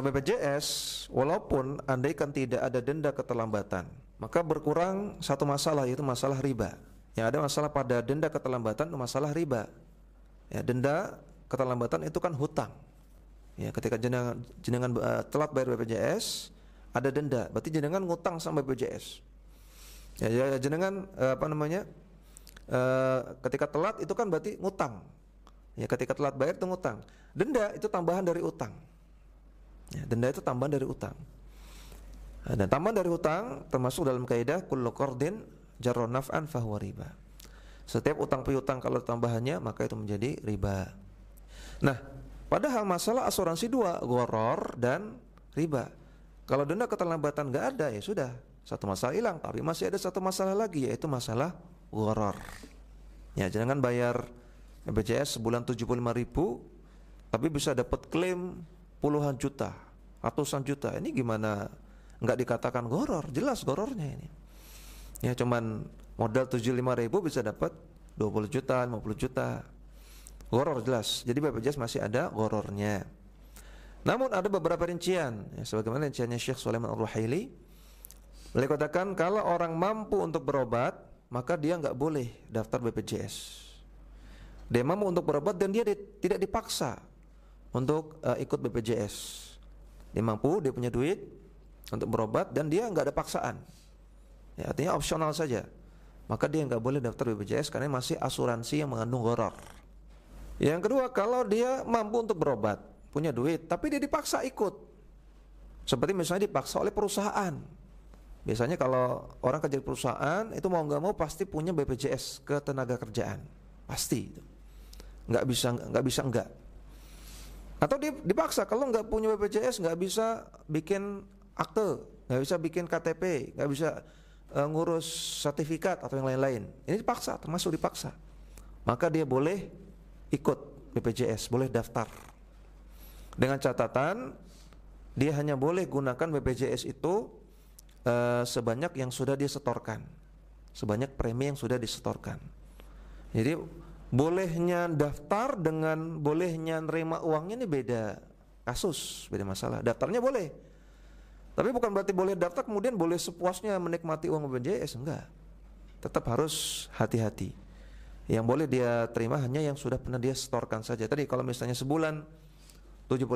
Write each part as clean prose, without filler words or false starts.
BPJS, walaupun andaikan tidak ada denda keterlambatan, maka berkurang satu masalah, yaitu masalah riba. Yang ada masalah pada denda keterlambatan, masalah riba. Ya, denda keterlambatan itu kan hutang. Ya, ketika jenengan telat bayar BPJS, ada denda, berarti jenengan ngutang sama BPJS. Ya, jenengan ketika telat itu kan berarti ngutang. Ya, ketika telat bayar itu ngutang. Denda itu tambahan dari utang. Ya, denda itu tambahan dari utang. Dan tambahan dari utang termasuk dalam kaidah kullu qardin jarra naf'an fahuwa riba. Setiap utang piutang kalau tambahannya maka itu menjadi riba. Nah, padahal masalah asuransi dua, gharar dan riba. Kalau denda keterlambatan enggak ada, ya sudah, satu masalah hilang, tapi masih ada satu masalah lagi, yaitu masalah gharar. Ya, jangan bayar BPJS sebulan 75.000 tapi bisa dapat klaim puluhan juta, ratusan juta. Ini gimana enggak dikatakan gharar? Jelas ghararnya ini. Ya, cuman modal 75.000 bisa dapat 20 juta, 50 juta. Gharar jelas. Jadi BPJS masih ada ghararnya. Namun ada beberapa rincian, ya, sebagaimana rinciannya Syekh Sulaiman Ar-Ruhaili. Beliau katakan kalau orang mampu untuk berobat, maka dia enggak boleh daftar BPJS. Dia mampu untuk berobat dan dia tidak dipaksa untuk ikut BPJS. Dia mampu, dia punya duit untuk berobat dan dia enggak ada paksaan. Ya, artinya opsional saja. Maka dia enggak boleh daftar BPJS karena masih asuransi yang mengandung gharar. Yang kedua, kalau dia mampu untuk berobat, punya duit, tapi dia dipaksa ikut. Seperti misalnya dipaksa oleh perusahaan. Biasanya kalau orang kerja di perusahaan itu mau enggak mau pasti punya BPJS ketenaga kerjaan. Pasti itu. Enggak bisa enggak. Atau dia dipaksa, kalau enggak punya BPJS enggak bisa bikin akte, enggak bisa bikin KTP, enggak bisa ngurus sertifikat atau yang lain-lain. Ini dipaksa, termasuk dipaksa. Maka dia boleh ikut BPJS, boleh daftar. Dengan catatan dia hanya boleh gunakan BPJS itu sebanyak yang sudah dia setorkan, sebanyak premi yang sudah disetorkan. Jadi bolehnya daftar dengan bolehnya nerima uangnya ini beda kasus, beda masalah. Daftarnya boleh, tapi bukan berarti boleh daftar kemudian boleh sepuasnya menikmati uang BPJS, enggak. Tetap harus hati-hati. Yang boleh dia terima hanya yang sudah pernah dia setorkan saja. Tadi kalau misalnya sebulan 75.000,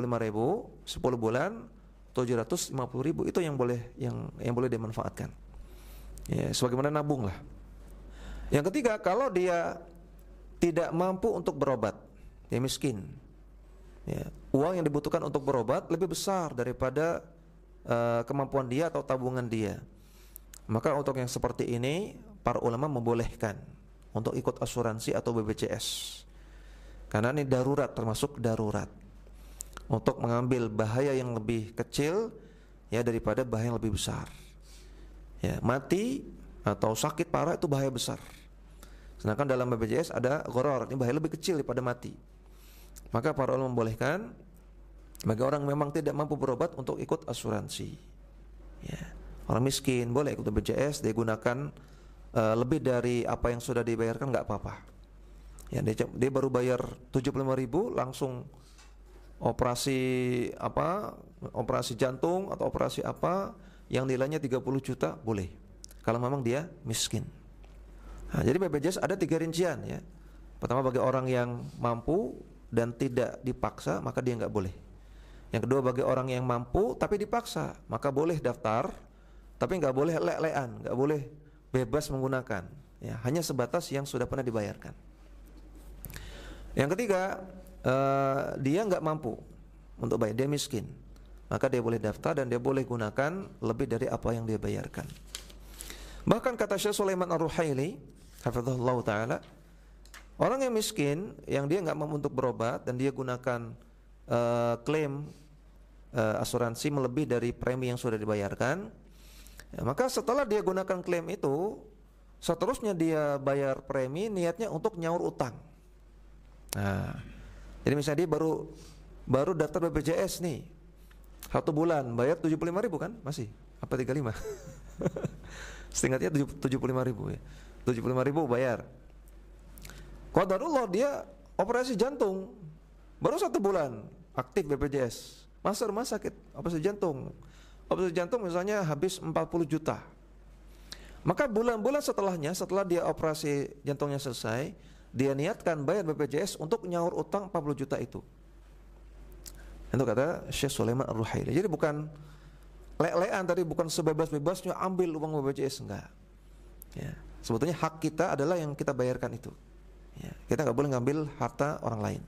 10 bulan 750.000, itu yang boleh dia manfaatkan. Ya, sebagaimana nabung lah. Yang ketiga, kalau dia tidak mampu untuk berobat, dia miskin. Ya, uang yang dibutuhkan untuk berobat lebih besar daripada kemampuan dia atau tabungan dia. Maka untuk yang seperti ini, para ulama membolehkan untuk ikut asuransi atau BPJS. Karena ini darurat, termasuk darurat. Untuk mengambil bahaya yang lebih kecil ya daripada bahaya yang lebih besar. Ya, mati atau sakit parah itu bahaya besar. Sedangkan dalam BPJS ada gharar, ini bahaya lebih kecil daripada mati. Maka para ulama membolehkan bagi orang memang tidak mampu berobat untuk ikut asuransi. Ya, orang miskin boleh ikut BPJS, dia gunakan lebih dari apa yang sudah dibayarkan enggak apa-apa. Ya, dia baru bayar 75.000 langsung operasi jantung atau operasi apa yang nilainya 30 juta boleh. Kalau memang dia miskin. Nah, jadi BPJS ada 3 rincian ya. Pertama, bagi orang yang mampu dan tidak dipaksa maka dia enggak boleh. Yang kedua, bagi orang yang mampu tapi dipaksa maka boleh daftar, tapi enggak boleh lek-lekan, enggak boleh bebas menggunakan. Ya, hanya sebatas yang sudah pernah dibayarkan. Yang ketiga, dia enggak mampu untuk bayar, dia miskin, maka dia boleh daftar dan dia boleh gunakan lebih dari apa yang dia bayarkan. Bahkan kata Syekh Sulaiman Ar-Ruhaili hafizahullah ta'ala, orang yang miskin yang dia enggak mampu untuk berobat dan dia gunakan klaim asuransi melebihi dari premi yang sudah dibayarkan, ya, maka setelah dia gunakan klaim itu, seterusnya dia bayar premi niatnya untuk nyaur utang. Nah, jadi misalnya dia baru daftar BPJS nih 1 bulan bayar 75.000 kan? Masih apa 35? Setingkatnya 75.000 ya. 75.000 bayar. Qadarullah dia operasi jantung baru 1 bulan aktif BPJS. masuk rumah sakit, operasi jantung. Operasi jantung misalnya habis 40 juta. Maka bulan-bulan setelahnya, setelah dia operasi jantungnya selesai, dia niatkan bayar BPJS untuk nyaur utang 40 juta itu. Itu kata Syekh Sulaiman Ar-Ruhaili. Jadi bukan lek-lekan tadi, bukan sebebas-bebasnya ambil uang BPJS, enggak. Ya, sebetulnya hak kita adalah yang kita bayarkan itu. Ya, kita nggak boleh ngambil harta orang lain.